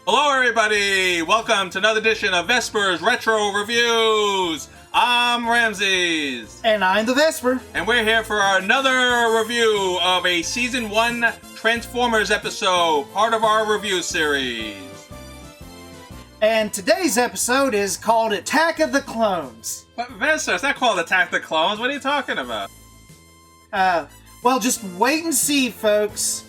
Hello everybody! Welcome to another edition of Vesper's Retro Reviews! I'm Ramses. And I'm TheVespor. And we're here for another review of a Season 1 Transformers episode, part of our review series. And today's episode is called Attack of the Clones. But Vesper, it's not called Attack the Clones. What are you talking about? Well, just wait and see, folks.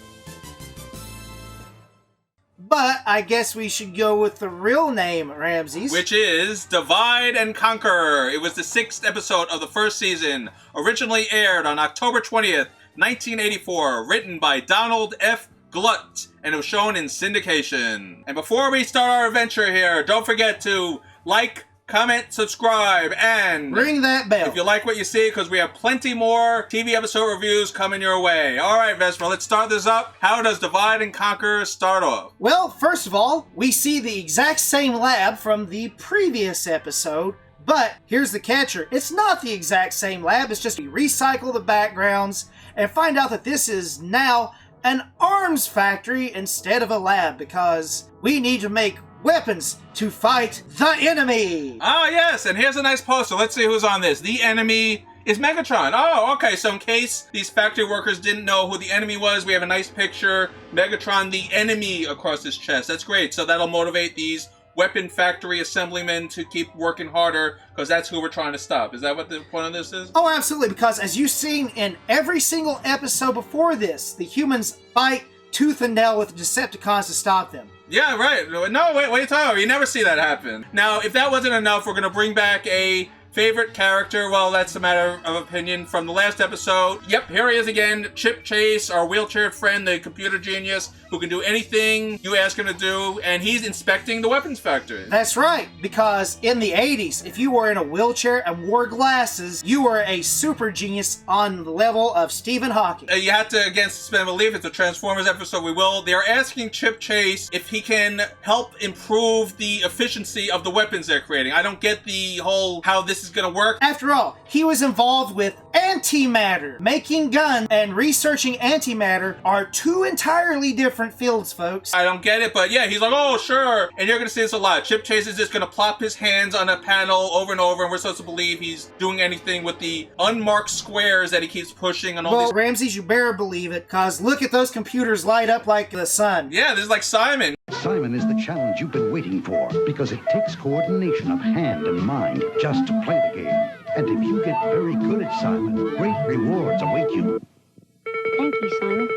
But I guess we should go with the real name, Ramses. Which is Divide and Conquer. It was the 6th episode of the first season, originally aired on October 20th, 1984, written by Donald F. Glut, and it was shown in syndication. And before we start our adventure here, don't forget to like, comment, subscribe, and ring that bell if you like what you see, because we have plenty more TV episode reviews coming your way. Alright, Vespor, let's start this up. How does Divide and Conquer start off? Well, first of all, we see the exact same lab from the previous episode, but here's the catcher. It's not the exact same lab, it's just we recycle the backgrounds and find out that this is now an arms factory instead of a lab, because we need to make weapons to fight the enemy! Ah, yes, and here's a nice poster. Let's see who's on this. The enemy is Megatron. Oh, okay, so in case these factory workers didn't know who the enemy was, we have a nice picture. Megatron, the enemy, across his chest. That's great. So that'll motivate these weapon factory assemblymen to keep working harder, because that's who we're trying to stop. Is that what the point of this is? Oh, absolutely, because as you've seen in every single episode before this, the humans fight tooth and nail with the Decepticons to stop them. Yeah, right. No, wait, Tyler, you never see that happen. Now, if that wasn't enough, we're going to bring back a favorite character. Well, that's a matter of opinion from the last episode. Yep, here he is again. Chip Chase, our wheelchair friend, the computer genius, who can do anything you ask him to do, and he's inspecting the weapons factory. That's right, because in the 80s, if you were in a wheelchair and wore glasses, you were a super genius on the level of Stephen Hawking. You have to, again, suspend belief. It's a Transformers episode. We will. They're asking Chip Chase if he can help improve the efficiency of the weapons they're creating. I don't get the whole how this is going to work. After all, he was involved with antimatter. Making guns and researching antimatter are two entirely different fields, folks. I don't get it, but yeah, he's like, oh, sure. And you're going to see this a lot. Chip Chase is just going to plop his hands on a panel over and over, and we're supposed to believe he's doing anything with the unmarked squares that he keeps pushing and all well, these. Ramses, you better believe it, because look at those computers light up like the sun. Yeah, this is like Simon. Simon is the challenge you've been waiting for, because it takes coordination of hand and mind just to play the game. And if you get very good at Simon, great rewards await you. Thank you, Simon.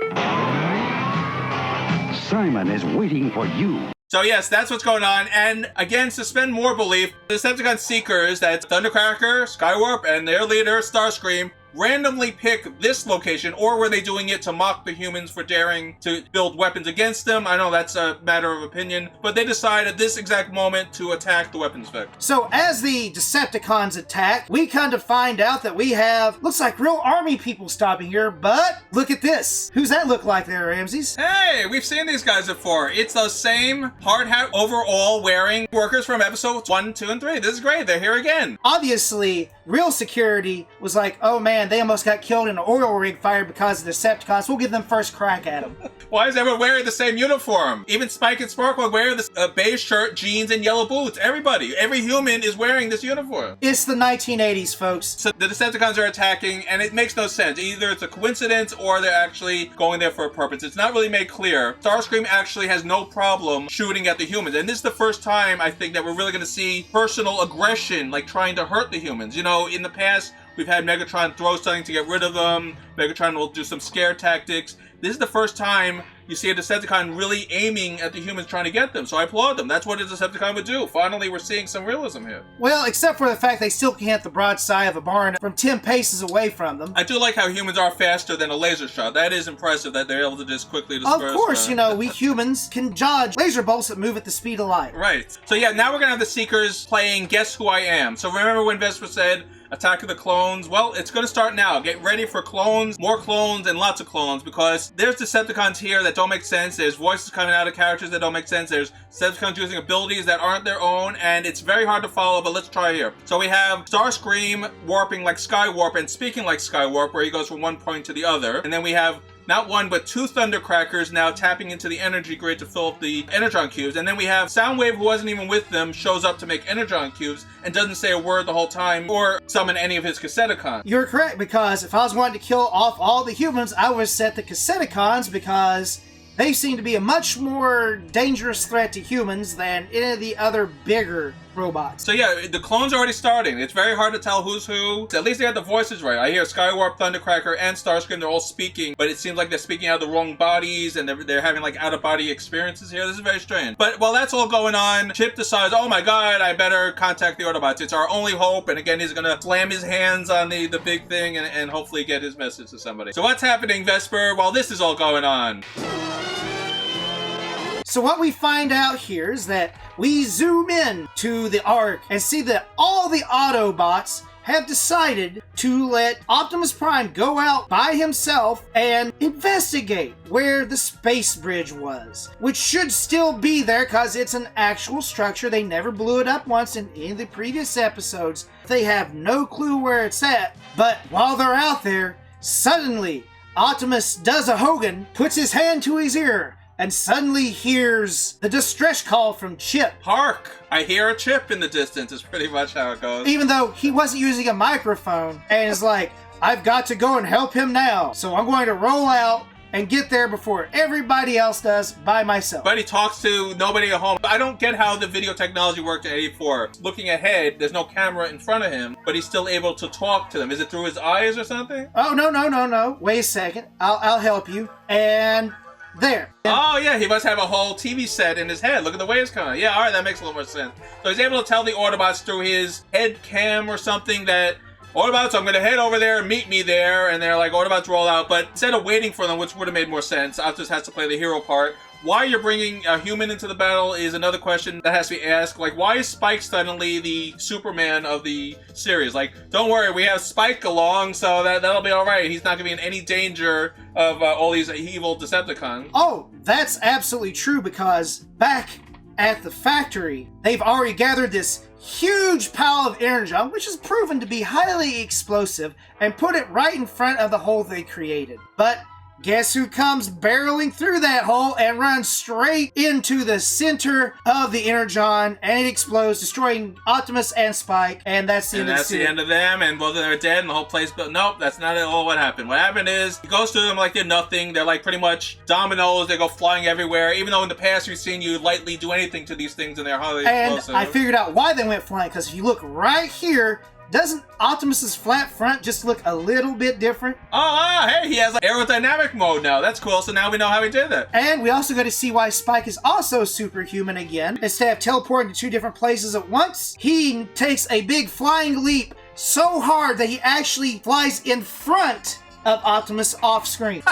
Simon is waiting for you. So yes, that's what's going on. And again, suspend more belief. The Decepticon Seekers, that's Thundercracker, Skywarp, and their leader, Starscream, randomly pick this location, or were they doing it to mock the humans for daring to build weapons against them? I know that's a matter of opinion, but they decided at this exact moment to attack the weapons factory. So as the Decepticons attack, we kind of find out that we have, looks like real army people stopping here, but look at this. Who's that look like there, Ramses? Hey, we've seen these guys before. It's those same hard hat overall wearing workers from episodes 1, 2, and 3. This is great. They're here again. Obviously, real security was like, oh man, they almost got killed in an oil rig fire because of the Decepticons. We'll give them first crack at them. Why is everyone wearing the same uniform? Even Spike and Sparkle wear this beige shirt, jeans, and yellow boots. Everybody, every human is wearing this uniform. It's the 1980s, folks. So the Decepticons are attacking, and it makes no sense. Either it's a coincidence or they're actually going there for a purpose. It's not really made clear. Starscream actually has no problem shooting at the humans. And this is the first time, I think, that we're really going to see personal aggression, like trying to hurt the humans. You know, in the past, we've had Megatron throw something to get rid of them. Megatron will do some scare tactics. This is the first time you see a Decepticon really aiming at the humans trying to get them. So I applaud them. That's what a Decepticon would do. Finally, we're seeing some realism here. Well, except for the fact they still can't hit the broadside of a barn from 10 paces away from them. I do like how humans are faster than a laser shot. That is impressive that they're able to just quickly disperse. Of course, you know, we humans can dodge laser bolts that move at the speed of light. Right. So yeah, now we're going to have the Seekers playing Guess Who I Am. So remember when Vespor said Attack of the Clones? Well, it's going to start now. Get ready for clones, more clones, and lots of clones, because there's Decepticons here that don't make sense. There's voices coming out of characters that don't make sense. There's Decepticons using abilities that aren't their own, and it's very hard to follow, but let's try here. So we have Starscream warping like Skywarp and speaking like Skywarp, where he goes from one point to the other. And then we have not one, but two Thundercrackers now tapping into the energy grid to fill up the Energon cubes. And then we have Soundwave, who wasn't even with them, shows up to make Energon cubes and doesn't say a word the whole time or summon any of his Cassetticons. You're correct, because if I was wanting to kill off all the humans, I would set the Cassetticons, because they seem to be a much more dangerous threat to humans than any of the other bigger robots. So yeah, the clones are already starting. It's very hard to tell who's who. At least they got the voices right. I hear Skywarp, Thundercracker, and Starscream. They're all speaking, but it seems like they're speaking out of the wrong bodies, and they're having like out-of-body experiences here. This is very strange. But while that's all going on, Chip decides, oh my god, I better contact the Autobots. It's our only hope. And again, he's gonna slam his hands on the big thing and hopefully get his message to somebody. So what's happening, Vespor, while this is all going on? So what we find out here is that we zoom in to the Ark and see that all the Autobots have decided to let Optimus Prime go out by himself and investigate where the space bridge was, which should still be there because it's an actual structure. They never blew it up once in any of the previous episodes. They have no clue where it's at, but while they're out there, suddenly Optimus does a Hogan, puts his hand to his ear, and suddenly hears the distress call from Chip. Hark! I hear a chip in the distance is pretty much how it goes. Even though he wasn't using a microphone, and is like, I've got to go and help him now. So I'm going to roll out and get there before everybody else does by myself. But he talks to nobody at home. I don't get how the video technology worked in 84. Looking ahead, there's no camera in front of him, but he's still able to talk to them. Is it through his eyes or something? Oh, no. Wait a second. I'll help you. And there. Oh, yeah, he must have a whole TV set in his head. Look at the way it's coming. Yeah, all right, that makes a little more sense. So he's able to tell the Autobots through his head cam or something that, Autobots, I'm going to head over there, meet me there, and they're like, Autobots roll out. But instead of waiting for them, which would have made more sense, Optimus has to play the hero part. Why you're bringing a human into the battle is another question that has to be asked. Like, why is Spike suddenly the Superman of the series? Like, don't worry, we have Spike along, so that'll be all right. He's not going to be in any danger of all these evil Decepticons. Oh, that's absolutely true, because back at the factory, they've already gathered this huge pile of energon, which is proven to be highly explosive, and put it right in front of the hole they created. But guess who comes barreling through that hole and runs straight into the center of the energon, and it explodes, destroying Optimus and Spike, and that's the end of the series. And that's the end of them, and both of them are dead, and the whole place built. Nope, that's not at all what happened. What happened is, he goes through them like they're nothing. They're like pretty much dominoes. They go flying everywhere, even though in the past we've seen you lightly do anything to these things, and they're highly explosive. And I figured out why they went flying, because if you look right here, doesn't Optimus's flat front just look a little bit different? Hey, he has like aerodynamic mode now. That's cool. So now we know how he did that. And we also got to see why Spike is also superhuman again. Instead of teleporting to two different places at once, he takes a big flying leap so hard that he actually flies in front of Optimus off screen.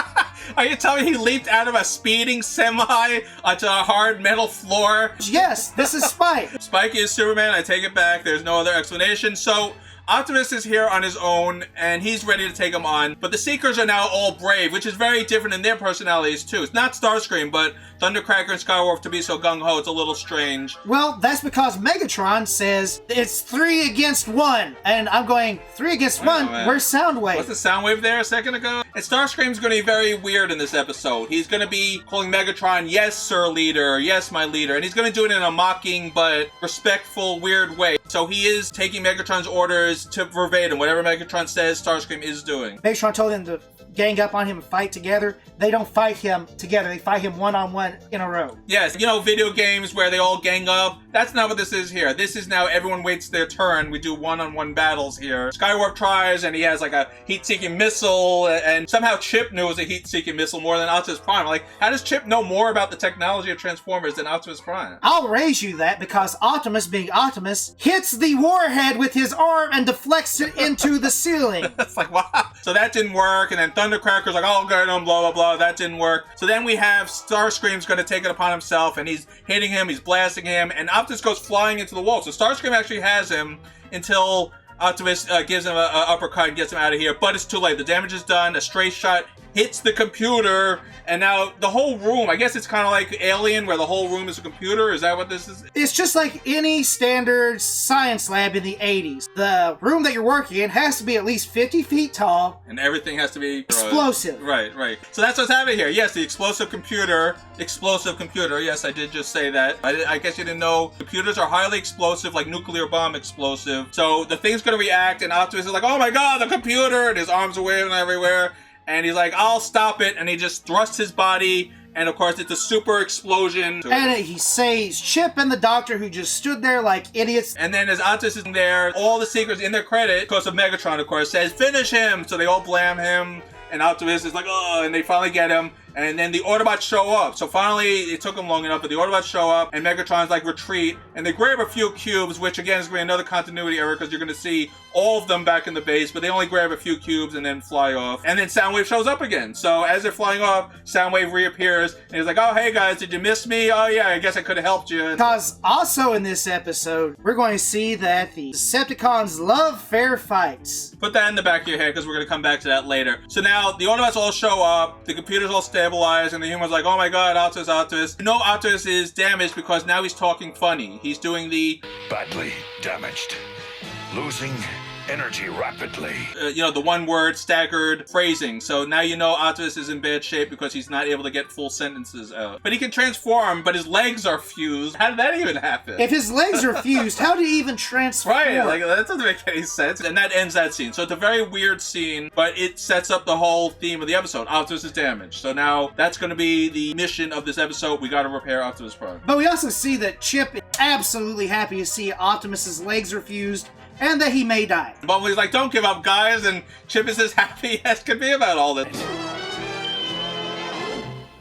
Are you telling me he leaped out of a speeding semi onto a hard metal floor? Yes, this is Spike. Spike is Superman. I take it back. There's no other explanation. So Optimus is here on his own, and he's ready to take him on. But the Seekers are now all brave, which is very different in their personalities, too. It's not Starscream, but Thundercracker and Skywarp to be so gung-ho, it's a little strange. Well, that's because Megatron says it's 3 against 1. And I'm going, 3 against 1? Where's Soundwave? Was the Soundwave there a second ago? And Starscream's going to be very weird in this episode. He's going to be calling Megatron, yes, sir, leader, yes, my leader. And he's going to do it in a mocking but respectful, weird way. So he is taking Megatron's orders to verbatim. Whatever Megatron says, Starscream is doing. Megatron told him to gang up on him and fight together. They don't fight him together. They fight him one-on-one in a row. Yes, you know, video games where they all gang up. That's not what this is here. This is now everyone waits their turn. We do one-on-one battles here. Skywarp tries, and he has like a heat-seeking missile, and somehow Chip knew it was a heat-seeking missile more than Optimus Prime. Like, how does Chip know more about the technology of Transformers than Optimus Prime? I'll raise you that because Optimus, being Optimus, hits the warhead with his arm and deflects it into the ceiling. It's like, wow. So that didn't work, and then Thundercracker's like, oh, get him, blah, blah, blah. That didn't work. So then we have Starscream's going to take it upon himself, and he's hitting him, he's blasting him, and Optimus goes flying into the wall. So Starscream actually has him until Optimus gives him an uppercut and gets him out of here, but it's too late. The damage is done. A stray shot hits the computer, and now the whole room, I guess it's kind of like Alien, where the whole room is a computer. Is that what this is? It's just like any standard science lab in the 80s. The room that you're working in has to be at least 50 feet tall. And everything has to be explosive. Right. So that's what's happening here. Yes, the explosive computer. Yes, I did just say that. I guess you didn't know. Computers are highly explosive, like nuclear bomb explosive. So the thing's going to react, and Optimus is like, oh my god, the computer! And his arms are waving everywhere. And he's like, I'll stop it. And he just thrusts his body. And of course, it's a super explosion. And he saves Chip and the doctor, who just stood there like idiots. And then as Optimus is there, all the secrets in their credit, because of Megatron, of course, says, finish him! So they all blam him. And Optimus is like, oh, and they finally get him. And then the Autobots show up. So finally, it took them long enough, but the Autobots show up, and Megatron's like, retreat. And they grab a few cubes, which again is going to be another continuity error, because you're going to see all of them back in the base, but they only grab a few cubes and then fly off. And then Soundwave shows up again. So as they're flying off, Soundwave reappears, and he's like, oh, hey guys, did you miss me? Oh yeah, I guess I could have helped you. Because also in this episode, we're going to see that the Decepticons love fair fights. Put that in the back of your head, because we're going to come back to that later. So now, the Autobots all show up, the computers all stabilize, and the human's like, oh my god, Optimus. No, Optimus is damaged because now he's talking funny. He's doing the... badly damaged. Losing energy rapidly. The one-word staggered phrasing. So now you know Optimus is in bad shape because he's not able to get full sentences out. But he can transform, but his legs are fused. How did that even happen? If his legs are fused, how did he even transform? Right, like that doesn't make any sense. And that ends that scene. So it's a very weird scene, but it sets up the whole theme of the episode. Optimus is damaged. So now that's going to be the mission of this episode. We got to repair Optimus Prime. But we also see that Chip is absolutely happy to see Optimus's legs are fused, and that he may die. Bumblebee's like, don't give up, guys, and Chip is as happy as can be about all this.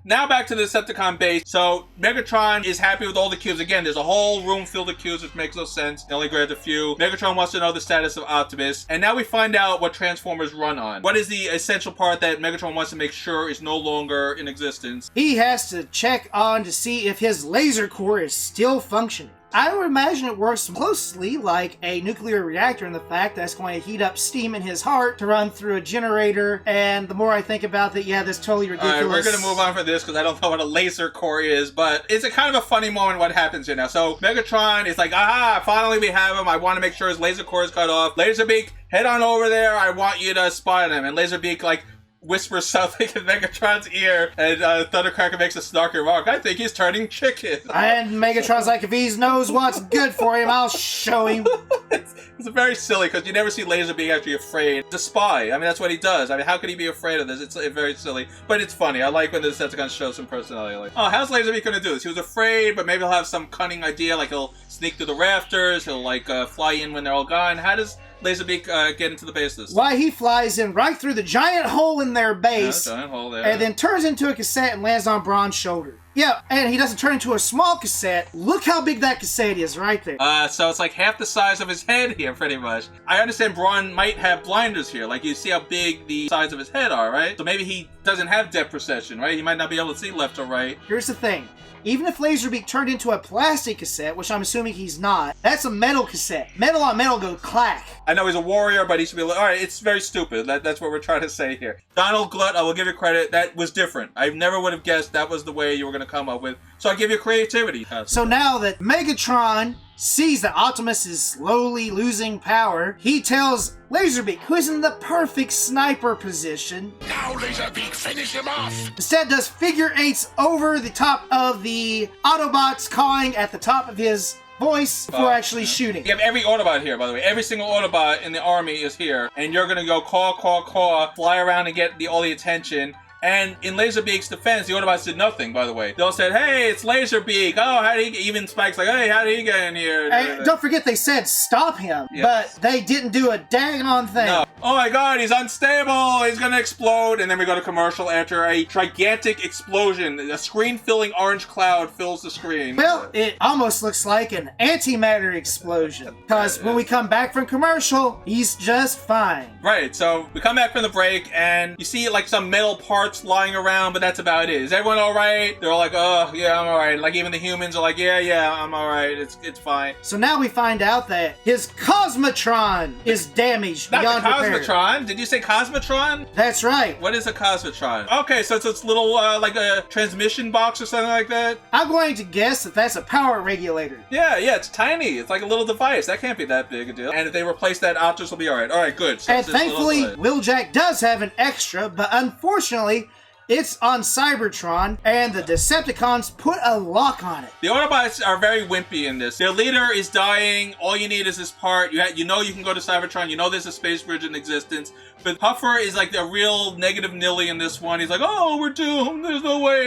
Now back to the Decepticon base. So Megatron is happy with all the cubes. Again, there's a whole room filled with cubes, which makes no sense. They only grabbed a few. Megatron wants to know the status of Optimus. And now we find out what Transformers run on. What is the essential part that Megatron wants to make sure is no longer in existence? He has to check on to see if his laser core is still functioning. I would imagine it works closely like a nuclear reactor in the fact that it's going to heat up steam in his heart to run through a generator, and the more I think about that, yeah, that's totally ridiculous. Alright, we're going to move on from this because I don't know what a laser core is, but it's a kind of a funny moment what happens here now. So Megatron is like, aha, finally we have him. I want to make sure his laser core is cut off. Laserbeak, head on over there. I want you to spy on him. And Laserbeak, like, whispers something in Megatron's ear, and Thundercracker makes a snarky remark. I think he's turning chicken. And Megatron's like, if he knows what's good for him, I'll show him. It's very silly, because you never see Laserbeak actually afraid. It's a spy. I mean, that's what he does. I mean, how could he be afraid of this? It's very silly, but it's funny. I like when the Decepticons show some personality. Like, oh, how's Laserbeak going to do this? He was afraid, but maybe he'll have some cunning idea, like he'll sneak through the rafters, he'll, like, fly in when they're all gone. How does Laserbeak get into the base this time? Why, he flies in right through the giant hole in their base, giant hole there, and then turns into a cassette and lands on Brawn's shoulder. Yeah, and he doesn't turn into a small cassette. Look how big that cassette is right there. So it's like half the size of his head here, pretty much. I understand Brawn might have blinders here. Like, you see how big the sides of his head are, right? So maybe he doesn't have depth perception, right? He might not be able to see left or right. Here's the thing. Even if Laserbeak turned into a plastic cassette, which I'm assuming he's not, that's a metal cassette. Metal on metal go clack. I know he's a warrior, but he should be like, alright, it's very stupid. That's what we're trying to say here. Donald Glut, I will give you credit, that was different. I never would have guessed that was the way you were going to come up with. So I give you creativity. So now that Megatron sees that Optimus is slowly losing power, he tells Laserbeak, who is in the perfect sniper position. Now, Laserbeak, finish him off! Instead does figure eights over the top of the Autobots, cawing at the top of his voice before actually shooting. You have every Autobot here, by the way. Every single Autobot in the army is here. And you're going to go caw, caw, caw, fly around and get all the attention. And in Laserbeak's defense, the Autobots did nothing, by the way. They all said, hey, it's Laserbeak. Oh, how did he... Even Spike's like, hey, how did he get in here? And don't forget they said stop him, but they didn't do a daggone thing. No. Oh my god, he's unstable. He's gonna explode. And then we go to commercial after a gigantic explosion. A screen-filling orange cloud fills the screen. Well, it almost looks like an antimatter explosion. Because when we come back from commercial, he's just fine. Right, so we come back from the break, and you see like some metal parts parts lying around, but that's about it. Is everyone all right? They're all like, oh, yeah, I'm all right. Like, even the humans are like, yeah, I'm all right. It's fine. So now we find out that his Cosmotron is damaged Not beyond the repair. Cosmotron. Did you say Cosmotron? That's right. What is a Cosmotron? Okay, so it's little, like a transmission box or something like that? I'm going to guess that that's a power regulator. Yeah, it's tiny. It's like a little device. That can't be that big a deal. And if they replace that, Optimus will be all right. All right, good. So And it's this thankfully, little- Wheeljack does have an extra, but unfortunately, it's on Cybertron, and the Decepticons put a lock on it. The Autobots are very wimpy in this. Their leader is dying. All you need is this part. You know you can go to Cybertron. You know there's a space bridge in existence. But Puffer is like a real negative Nilly in this one. He's like, oh, we're doomed. There's no way.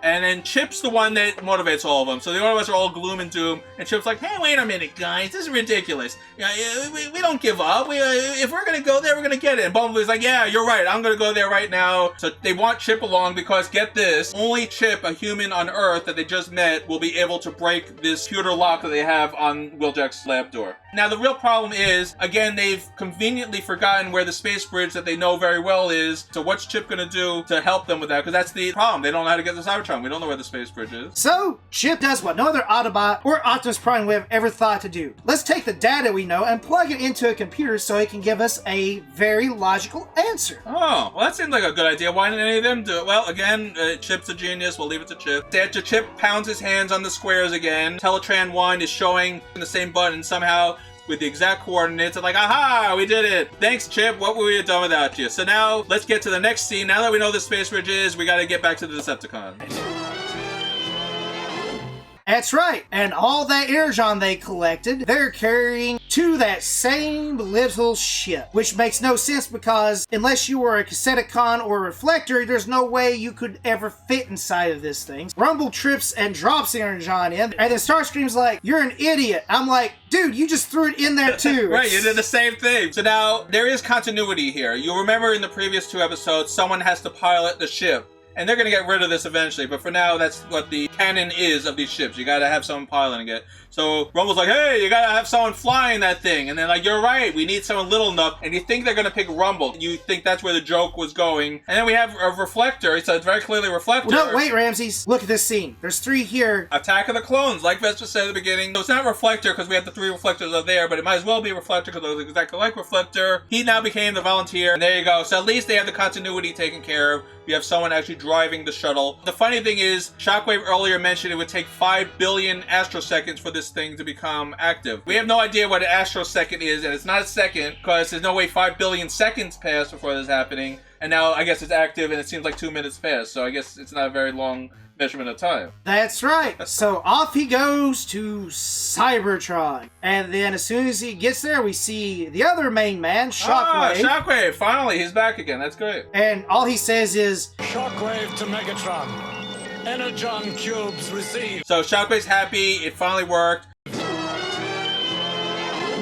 And then Chip's the one that motivates all of them. So the Autobots are all gloom and doom. And Chip's like, hey, wait a minute, guys. This is ridiculous. We don't give up. If we're going to go there, we're going to get it. And Bumblebee's like, yeah, you're right. I'm going to go there right now. So they want Chip along because, get this, only Chip, a human on Earth that they just met, will be able to break this computer lock that they have on Wheeljack's lab door. Now, the real problem is, again, they've conveniently forgotten where the space bridge that they know very well is. So what's Chip going to do to help them with that? Because that's the problem. They don't know how to get to Cybertron. We don't know where the space bridge is. So, Chip does what no other Autobot or Optimus Prime would have ever thought to do. Let's take the data we know and plug it into a computer so it can give us a very logical answer. Oh, well, that seems like a good idea. Why didn't any of them do it? Well, again, Chip's a genius. We'll leave it to Chip. After Chip pounds his hands on the squares again, Teletran 1 is showing the same button somehow with the exact coordinates. And like, aha, we did it. Thanks, Chip. What would we have done without you? So now, let's get to the next scene. Now that we know the space bridge is, we got to get back to the Decepticons. That's right, and all that energon they collected, they're carrying to that same little ship. Which makes no sense because unless you were a Cassetticon or a Reflector, there's no way you could ever fit inside of this thing. Rumble trips and drops energon in, and then Starscream's like, you're an idiot. I'm like, dude, you just threw it in there too. Right, you did the same thing. So now, there is continuity here. You'll remember in the previous 2 episodes, someone has to pilot the ship. And they're going to get rid of this eventually, but for now, that's what the canon is of these ships. You got to have someone piloting it. So Rumble's like, hey, you got to have someone flying that thing. And they're like, you're right, we need someone little enough. And you think they're going to pick Rumble. You think that's where the joke was going. And then we have a Reflector. So it's very clearly Reflector. Well, no, wait, Ramses. Look at this scene. There's 3 here. Attack of the Clones, like Vespor said at the beginning. So it's not Reflector because we have the 3 Reflectors up there, but it might as well be Reflector because it looks exactly like Reflector. He now became the Volunteer. And there you go. So at least they have the continuity taken care of. You have someone actually driving the shuttle. The funny thing is, Shockwave earlier mentioned it would take 5 billion astroseconds for this thing to become active. We have no idea what an astrosecond is, and it's not a second, because there's no way 5 billion seconds passed before this is happening. And now I guess it's active, and it seems like 2 minutes passed, so I guess it's not a very long measurement of time. That's right. So off he goes to Cybertron. And then as soon as he gets there, we see the other main man, Shockwave. Ah, Shockwave! Finally, he's back again. That's great. And all he says is, Shockwave to Megatron. Energon cubes received. So Shockwave's happy. It finally worked.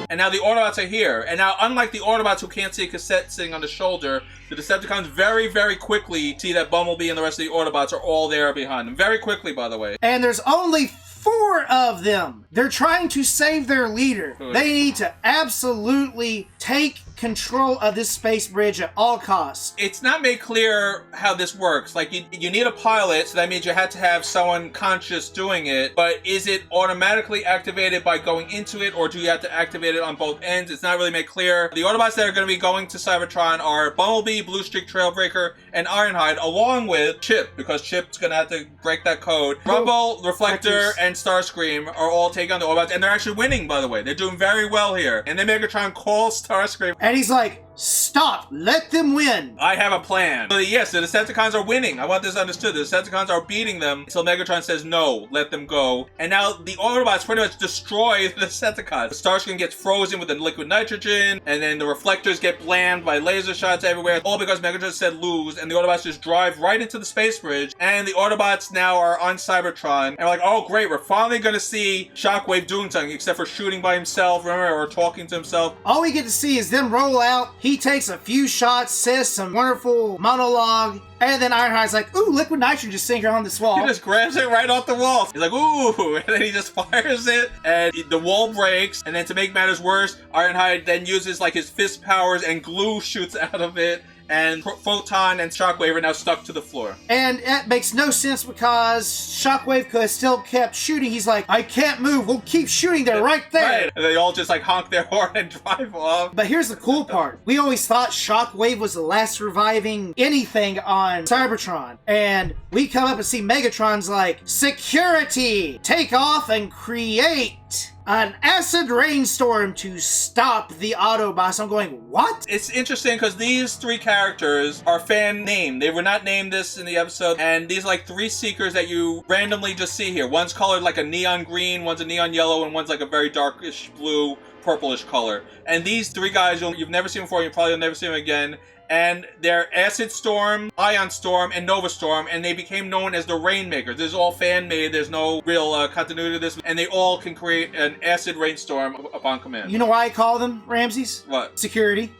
And now the Autobots are here. And now, unlike the Autobots who can't see a cassette sitting on the shoulder, the Decepticons very, very quickly see that Bumblebee and the rest of the Autobots are all there behind them. Very quickly, by the way. and there's only 4 of them. They're trying to save their leader. Good. They need to absolutely take control of this space bridge at all costs. It's not made clear how this works. Like, you need a pilot, so that means you had to have someone conscious doing it. But is it automatically activated by going into it, or do you have to activate it on both ends? It's not really made clear. The Autobots that are going to be going to Cybertron are Bumblebee, Blue Streak Trailbreaker, and Ironhide, along with Chip, because Chip's going to have to break that code. Rumble, Reflector, and Starscream are all taking on the Autobots, and they're actually winning, by the way. They're doing very well here. And then Megatron calls Starscream. And he's like, stop, let them win. I have a plan. So yes, the Decepticons are winning. I want this understood. The Decepticons are beating them until Megatron says no, let them go. And now the Autobots pretty much destroy the Decepticons. Starscream gets frozen with the liquid nitrogen, and then the Reflectors get blammed by laser shots everywhere, all because Megatron said lose, and the Autobots just drive right into the space bridge, and the Autobots now are on Cybertron, and we're like, oh great, we're finally gonna see Shockwave doing something, except for shooting by himself, remember, or talking to himself. All we get to see is them roll out. He takes a few shots, says some wonderful monologue, And then Ironhide's like, ooh, liquid nitrogen just sitting here on this wall. He just grabs it right off the wall. He's like, ooh, and then he just fires it, and the wall breaks. And then to make matters worse, Ironhide then uses like his fist powers, and glue shoots out of it. And Photon and Shockwave are now stuck to the floor. And that makes no sense because Shockwave could have still kept shooting. He's like, I can't move. We'll keep shooting. They're right there. Right. And they all just like honk their horn and drive off. But here's the cool part. We always thought Shockwave was the last surviving anything on Cybertron. And we come up and see Megatron's like, security! Take off and create an acid rainstorm to stop the Autobots. I'm going, what? It's interesting because these three characters are fan named. They were not named this in the episode. And these are like three Seekers that you randomly just see here. One's colored like a neon green, one's a neon yellow, and one's like a very darkish blue, purplish color. And these three guys you've never seen before, you probably will never see them again. And they're Acid Storm, Ion Storm, and Nova Storm, and they became known as the Rainmakers. This is all fan-made. There's no real continuity to this, and they all can create an acid rainstorm upon command. You know why I call them Ramses? What? Security.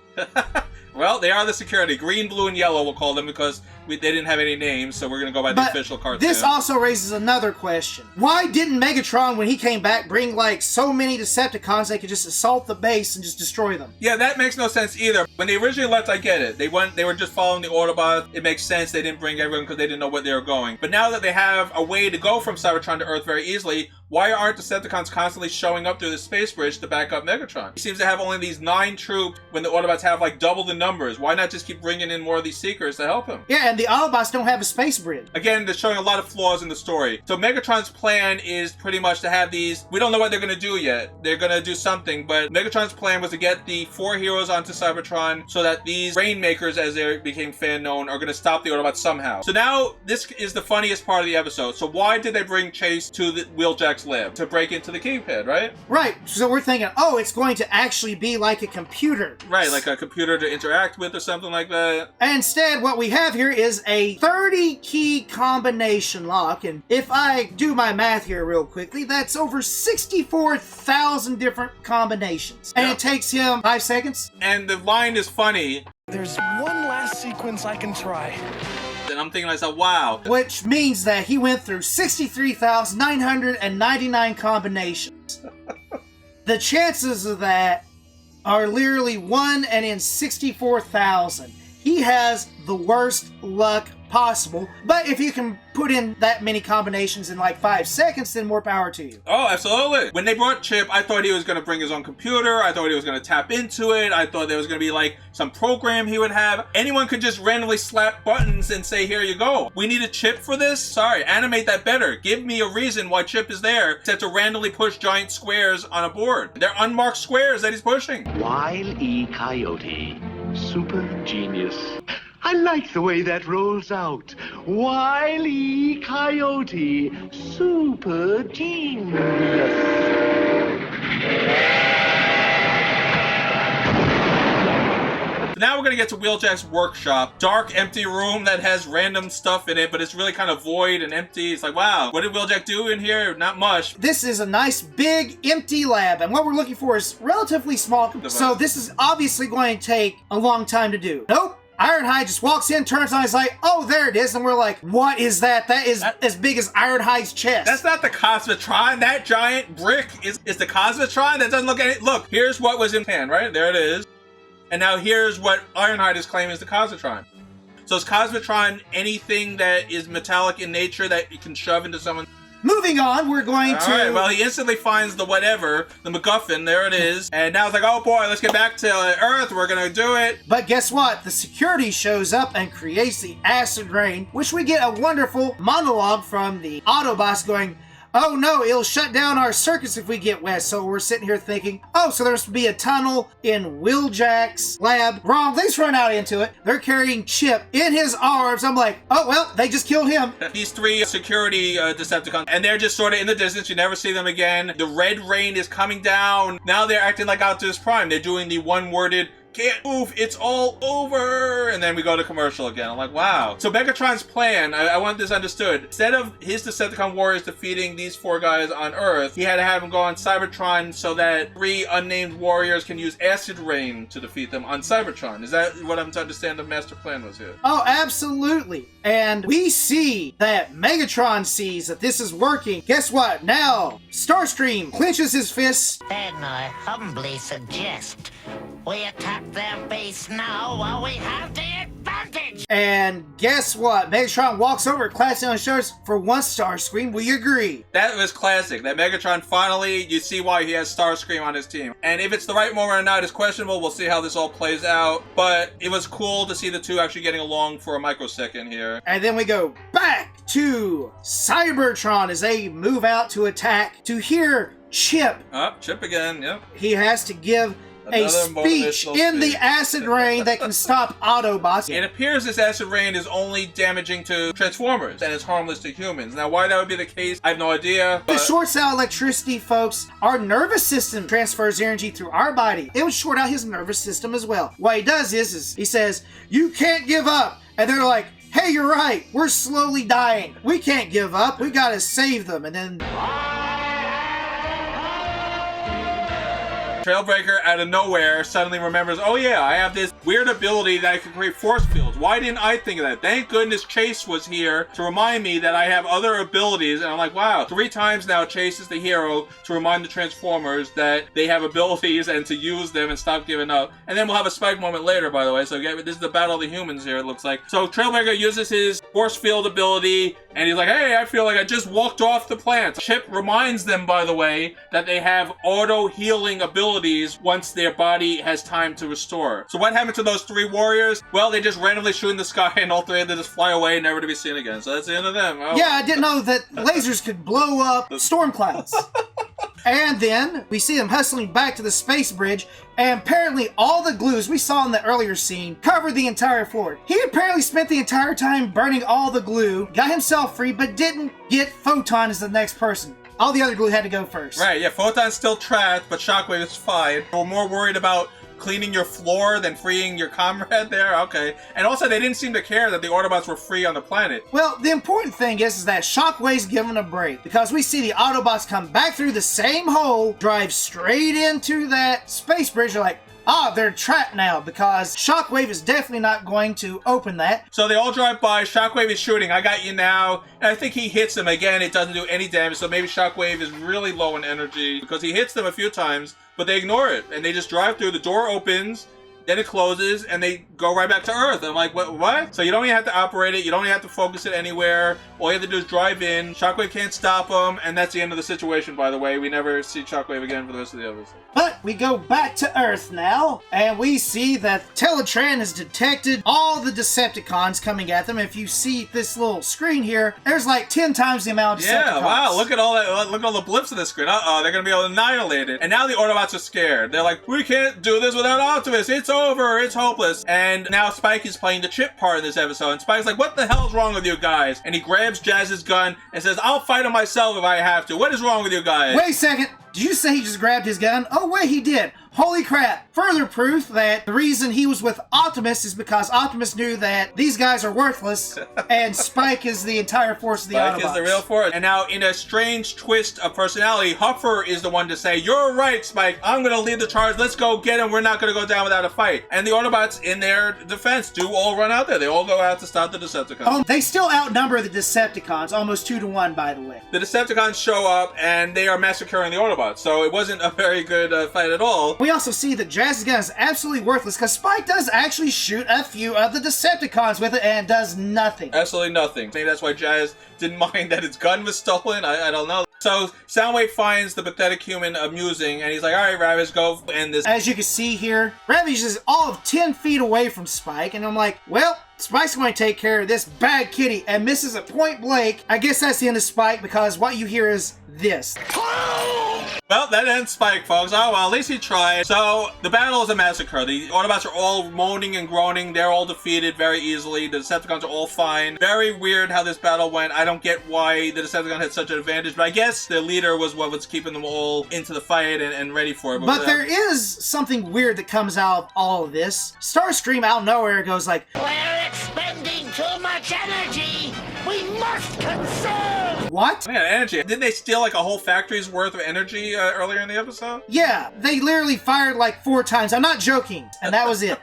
Well, they are the security. Green, blue, and yellow we'll call them because they didn't have any names, so we're going to go by the official cartoon. This also raises another question. Why didn't Megatron, when he came back, bring like so many Decepticons they could just assault the base and just destroy them? Yeah, that makes no sense either. When they originally left, I get it. They were just following the Autobots. It makes sense they didn't bring everyone because they didn't know where they were going. But now that they have a way to go from Cybertron to Earth very easily, why aren't Decepticons constantly showing up through the space bridge to back up Megatron? He seems to have only these 9 troops when the Autobots have like double the numbers. Why not just keep bringing in more of these Seekers to help him? Yeah, and the Autobots don't have a space bridge. Again, they're showing a lot of flaws in the story. So Megatron's plan is pretty much to have these... We don't know what they're going to do yet. They're going to do something, but Megatron's plan was to get the 4 heroes onto Cybertron so that these Rainmakers, as they became fan known, are going to stop the Autobots somehow. So now, this is the funniest part of the episode. So why did they bring Chase to the Wheeljack's lab? To break into the keypad, right? Right. So we're thinking, oh, it's going to actually be like a computer. Right, like a computer to interact with or something like that. Instead, what we have here is a 30-key combination lock, and if I do my math here real quickly, that's over 64,000 different combinations. And it takes him 5 seconds. And the line is funny. There's one last sequence I can try. And I'm thinking to myself, wow. Which means that he went through 63,999 combinations. The chances of that are literally 1 in 64,000. He has the worst luck possible, but if you can put in that many combinations in like 5 seconds, then more power to you. Oh, absolutely. When they brought Chip, I thought he was going to bring his own computer. I thought he was going to tap into it. I thought there was going to be like some program he would have. Anyone could just randomly slap buttons and say, here you go. We need a Chip for this? Sorry, animate that better. Give me a reason why Chip is there except to randomly push giant squares on a board. They're unmarked squares that he's pushing. Wile E. Coyote, super genius. I like the way that rolls out. Wile E. Coyote, super genius. Now we're going to get to Wheeljack's workshop. Dark, empty room that has random stuff in it, but it's really kind of void and empty. It's like, wow, what did Wheeljack do in here? Not much. This is a nice, big, empty lab, and what we're looking for is relatively small. So this is obviously going to take a long time to do. Nope. Ironhide just walks in, turns on, he's like, oh, there it is. And we're like, what is that? That is as big as Ironhide's chest. That's not the Cosmotron. That giant brick is the Cosmotron. That doesn't look at it. Look, here's what was in hand, right? There it is. And now here's what Ironhide is claiming is the Cosmotron. So is Cosmotron anything that is metallic in nature that you can shove into someone? Moving on, we're going to... Alright, well, he instantly finds the whatever, the MacGuffin, there it is. And now it's like, oh boy, let's get back to Earth, we're gonna do it. But guess what? The security shows up and creates the acid rain, which we get a wonderful monologue from the Autobots going, oh no, it'll shut down our circuits if we get wet. So we're sitting here thinking, oh, so there's to be a tunnel in Wheeljack's lab. Wrong, they just run out into it. They're carrying Chip in his arms. I'm like, oh, well, they just killed him. These 3 security Decepticons, and they're just sort of in the distance. You never see them again. The red rain is coming down. Now they're acting like Optimus Prime. They're doing the one-worded can't move, it's all over. And then we go to commercial again. I'm like, wow. So Megatron's plan, I want this understood. Instead of his Decepticon warriors defeating these 4 guys on Earth, he had to have them go on Cybertron so that 3 unnamed warriors can use acid rain to defeat them on Cybertron. Is that what I'm to understand the master plan was here? Oh, absolutely. And we see that Megatron sees that this is working. Guess what? Now, Starscream clenches his fists. Then I humbly suggest we attack their base now while we have the advantage. And guess what? Megatron walks over, claps down his shoulders. For once, Starscream, we agree. That was classic. That Megatron finally, you see why he has Starscream on his team. And if it's the right moment or not is questionable. We'll see how this all plays out. But it was cool to see the two actually getting along for a microsecond here. And then we go back to Cybertron as they move out to attack to hear Chip. Oh, Chip again, yep. He has to give a speech in the acid rain that can stop Autobots. It appears this acid rain is only damaging to Transformers and is harmless to humans. Now, why that would be the case, I have no idea. It shorts out electricity, folks. Our nervous system transfers energy through our body. It would short out his nervous system as well. What he does is he says, "You can't give up." And they're like, "Hey, you're right. We're slowly dying. We can't give up. We gotta save them." And then Trailbreaker out of nowhere suddenly remembers, oh yeah, I have this weird ability that I can create force fields. Why didn't I think of that? Thank goodness Chase was here to remind me that I have other abilities. And I'm like, wow, 3 times now Chase is the hero to remind the Transformers that they have abilities and to use them and stop giving up. And then we'll have a Spike moment later, by the way. So this is the Battle of the Humans here, it looks like. So Trailbreaker uses his force field ability and he's like, hey, I feel like I just walked off the planet. Chip reminds them, by the way, that they have auto-healing abilities once their body has time to restore. So what happened to those 3 warriors? Well, they just randomly shoot in the sky and all 3 of them just fly away, never to be seen again. So that's the end of them. Oh. Yeah, I didn't know that lasers could blow up storm clouds. And then we see them hustling back to the space bridge, and apparently all the glues we saw in the earlier scene covered the entire floor. He apparently spent the entire time burning all the glue, got himself free, but didn't get Photon as the next person. All the other glue had to go first. Right, yeah, Photon's still trapped, but Shockwave is fine. We're more worried about cleaning your floor than freeing your comrade there? Okay. And also, they didn't seem to care that the Autobots were free on the planet. Well, the important thing is that Shockwave's given a break, because we see the Autobots come back through the same hole, drive straight into that space bridge. They're like, they're trapped now, because Shockwave is definitely not going to open that. So they all drive by, Shockwave is shooting, I got you now, and I think he hits them again, it doesn't do any damage, so maybe Shockwave is really low in energy, because he hits them a few times, but they ignore it, and they just drive through, the door opens, then it closes, and they go right back to Earth. I'm like, what? So you don't even have to operate it, you don't even have to focus it anywhere, all you have to do is drive in, Shockwave can't stop them, and that's the end of the situation, by the way. We never see Shockwave again for the rest of the episode. But we go back to Earth now, and we see that Teletran has detected all the Decepticons coming at them. If you see this little screen here, there's like 10 times the amount of Decepticons. Yeah, wow, look at all that, look at all the blips on the screen. They're gonna be annihilated. And now the Autobots are scared. They're like, we can't do this without Optimus, it's over, it's hopeless. And now Spike is playing the Chip part in this episode, and Spike's like, what the hell's wrong with you guys? And he grabs Jazz's gun and says, I'll fight him myself if I have to. What is wrong with you guys? Wait a second. Did you say he just grabbed his gun? Oh, wait, he did. Holy crap. Further proof that the reason he was with Optimus is because Optimus knew that these guys are worthless, and Spike is the entire force of the Autobots. Spike is the real force. And now, in a strange twist of personality, Huffer is the one to say, you're right, Spike. I'm going to lead the charge. Let's go get him. We're not going to go down without a fight. And the Autobots, in their defense, do all run out there. They all go out to stop the Decepticons. Oh, they still outnumber the Decepticons, almost 2-1, by the way. The Decepticons show up, and they are massacring the Autobots. So it wasn't a very good fight at all. We also see that Jazz's gun is absolutely worthless, because Spike does actually shoot a few of the Decepticons with it and does nothing. Absolutely nothing. Maybe that's why Jazz didn't mind that his gun was stolen. I don't know. So Soundwave finds the pathetic human amusing, and he's like, all right, Ravish, go end this. As you can see here, Ravish is all of 10 feet away from Spike, and I'm like, well, Spike's going to take care of this bad kitty, and misses it point blank. I guess that's the end of Spike, because what you hear is this. Well, that ends Spike, folks. Oh, well, at least he tried. So, the battle is a massacre. The Autobots are all moaning and groaning. They're all defeated very easily. The Decepticons are all fine. Very weird how this battle went. I don't get why the Decepticons had such an advantage, but I guess the leader was what was keeping them all into the fight and ready for it. But there is something weird that comes out of all of this. Starscream out of nowhere goes like, We're expending too much energy. We must conserve. what? Man, energy. Didn't they steal like a whole factory's worth of energy earlier in the episode? Yeah, they literally fired like 4 times. I'm not joking. And that was it.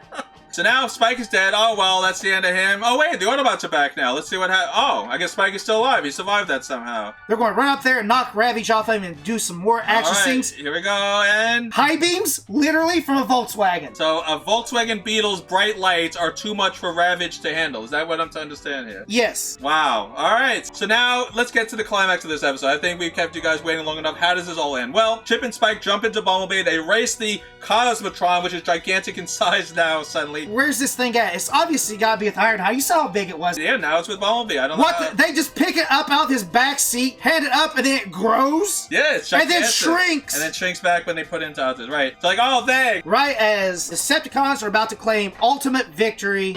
So now Spike is dead. Oh, well, that's the end of him. Oh, wait, the Autobots are back now. Let's see what happens. Oh, I guess Spike is still alive. He survived that somehow. They're going to run up there and knock Ravage off him and do some more action scenes. Here we go, and... High beams, literally from a Volkswagen. So a Volkswagen Beetle's bright lights are too much for Ravage to handle. Is that what I'm to understand here? Yes. Wow. All right. So now let's get to the climax of this episode. I think we've kept you guys waiting long enough. How does this all end? Well, Chip and Spike jump into Bumblebee. They race the Cosmotron, which is gigantic in size now suddenly. Where's this thing at? It's obviously got to be with Ironhide. You saw how big it was. Yeah, now it's with Bumblebee. I don't know. What? They just pick it up out of his back seat, hand it up, and then it grows? Yeah, it's And gigantic. then shrinks. And then shrinks back when they put it into others. Right. It's like, oh, dang. Right as the Decepticons are about to claim ultimate victory.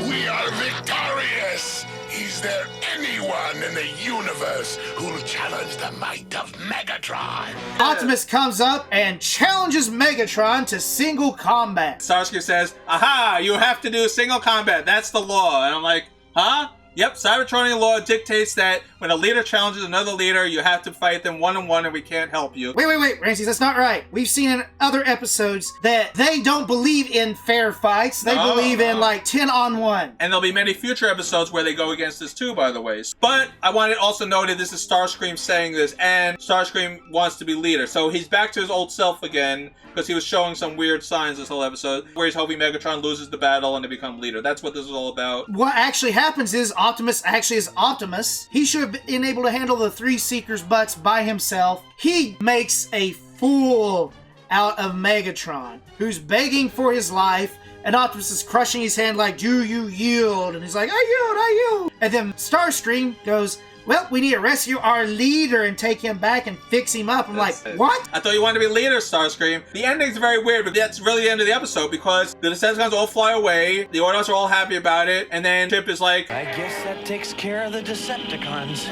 We are victorious! Is there anyone in the universe who'll challenge the might of Megatron? Optimus comes up and challenges Megatron to single combat. Starscream says, aha, you have to do single combat. That's the law. And I'm like, huh? Yep, Cybertronian law dictates that when a leader challenges another leader, you have to fight them one-on-one and we can't help you. Wait, Ramses, that's not right. We've seen in other episodes that they don't believe in fair fights. They believe in like 10-on-1. And there'll be many future episodes where they go against this too, by the way. But I want it also noted this is Starscream saying this, and Starscream wants to be leader. So he's back to his old self again, because he was showing some weird signs this whole episode, where he's hoping Megatron loses the battle and to become leader. That's what this is all about. What actually happens is Optimus actually is Optimus. He should have been able to handle the 3 Seekers' butts by himself. He makes a fool out of Megatron, who's begging for his life, and Optimus is crushing his hand like, do you yield? And he's like, I yield. And then Starscream goes, well, we need to rescue our leader and take him back and fix him up. I'm like, what? I thought you wanted to be leader, Starscream. The ending's very weird, but that's really the end of the episode because the Decepticons all fly away, the Autobots are all happy about it, and then Chip is like, I guess that takes care of the Decepticons.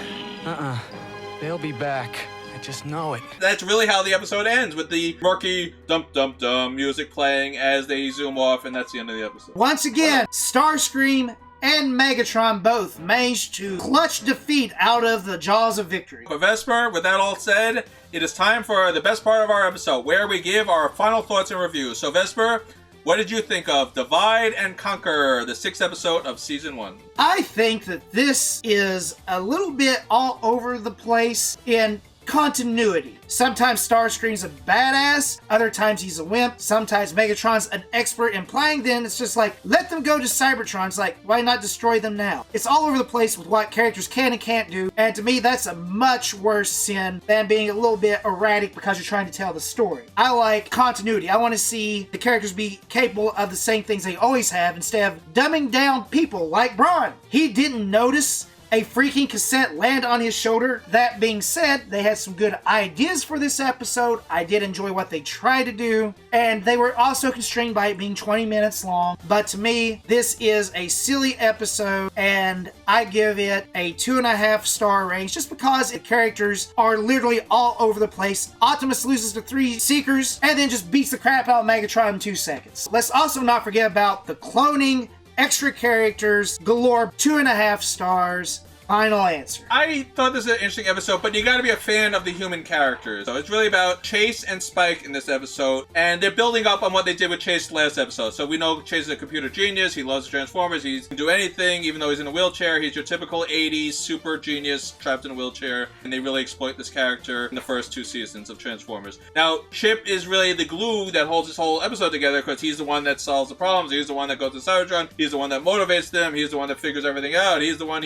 They'll be back. I just know it. That's really how the episode ends, with the murky dum-dum-dum music playing as they zoom off, and that's the end of the episode. Once again, Starscream and Megatron both managed to clutch defeat out of the jaws of victory. But Vespor, with that all said, it is time for the best part of our episode, where we give our final thoughts and reviews. So Vespor, what did you think of Divide and Conquer, the 6th episode of Season 1? I think that this is a little bit all over the place in continuity. Sometimes Starscream's a badass, other times he's a wimp, sometimes Megatron's an expert, implying then it's just like, let them go to Cybertron. It's like, why not destroy them now? It's all over the place with what characters can and can't do, and to me that's a much worse sin than being a little bit erratic because you're trying to tell the story. I like continuity. I want to see the characters be capable of the same things they always have instead of dumbing down people like Braun. He didn't notice a freaking cassette land on his shoulder. That being said, they had some good ideas for this episode. I did enjoy what they tried to do, and they were also constrained by it being 20 minutes long. But to me, this is a silly episode, and I give it a 2.5 star range just because the characters are literally all over the place. Optimus loses to 3 Seekers and then just beats the crap out of Megatron in 2 seconds. Let's also not forget about the cloning, extra characters galore. 2.5 stars. Final answer. I thought this was an interesting episode, but you gotta be a fan of the human characters. So it's really about Chase and Spike in this episode, and they're building up on what they did with Chase last episode. So we know Chase is a computer genius, he loves Transformers, he can do anything, even though he's in a wheelchair. He's your typical 80s super genius trapped in a wheelchair, and they really exploit this character in the first 2 seasons of Transformers. Now, Chip is really the glue that holds this whole episode together, because he's the one that solves the problems, he's the one that goes to Cybertron, he's the one that motivates them, he's the one that figures everything out, he's the one.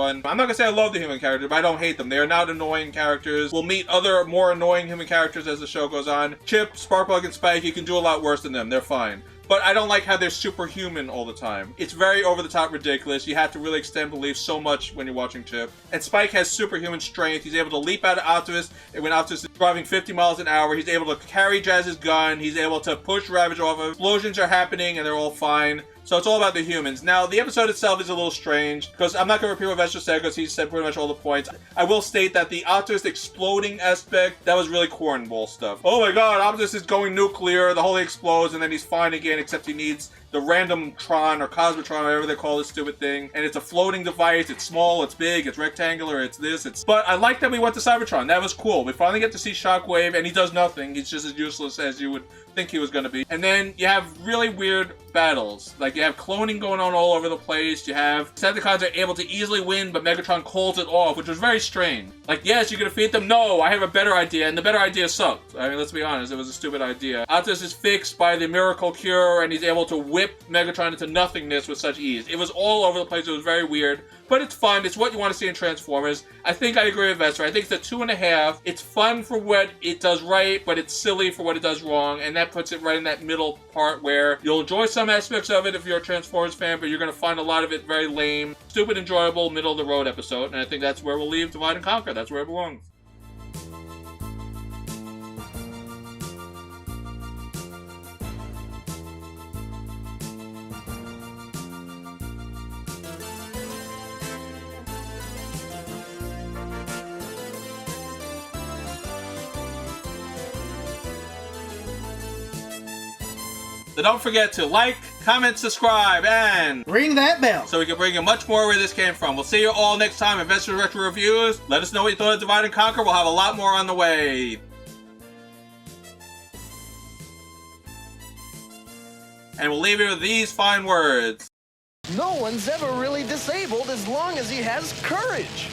I'm not gonna say I love the human characters, but I don't hate them. They are not annoying characters. We'll meet other more annoying human characters as the show goes on. Chip, Sparkplug, and Spike, you can do a lot worse than them. They're fine. But I don't like how they're superhuman all the time. It's very over-the-top ridiculous. You have to really extend belief so much when you're watching Chip. And Spike has superhuman strength. He's able to leap out of Optimus, and when Optimus is driving 50 miles an hour. He's able to carry Jazz's gun. He's able to push Ravage off. Explosions are happening and they're all fine. So it's all about the humans. Now, the episode itself is a little strange, because I'm not going to repeat what Vespor said, because he said pretty much all the points. I will state that the Optimus exploding aspect, that was really cornball stuff. Oh my god, Optimus is going nuclear, the whole thing explodes, and then he's fine again, except he needs the random Tron or Cosmotron, whatever they call this stupid thing. And it's a floating device. It's small, it's big, it's rectangular, it's this, it's... But I like that we went to Cybertron. That was cool. We finally get to see Shockwave, and he does nothing. He's just as useless as you would think he was going to be. And then you have really weird battles. Like, you have cloning going on all over the place. You have Decepticons are able to easily win, but Megatron calls it off, which was very strange. Like, yes, you can defeat them. No, I have a better idea, and the better idea sucked. I mean, let's be honest, it was a stupid idea. Optimus is fixed by the miracle cure, and he's able to whip Megatron into nothingness with such ease. It was all over the place. It was very weird, but it's fun. It's what you want to see in Transformers. I think I agree with Vespor. I think it's a 2.5. It's fun for what it does right, but it's silly for what it does wrong, and that puts it right in that middle part where you'll enjoy some aspects of it if you're a Transformers fan, but you're going to find a lot of it very lame, stupid, enjoyable, middle-of-the-road episode, and I think that's where we'll leave Divide and Conquer. That's where it belongs. So don't forget to like, comment, subscribe, and ring that bell so we can bring you much more where this came from. We'll see you all next time at Vespor Retro Reviews. Let us know what you thought of Divide and Conquer. We'll have a lot more on the way. And we'll leave you with these fine words. No one's ever really disabled as long as he has courage.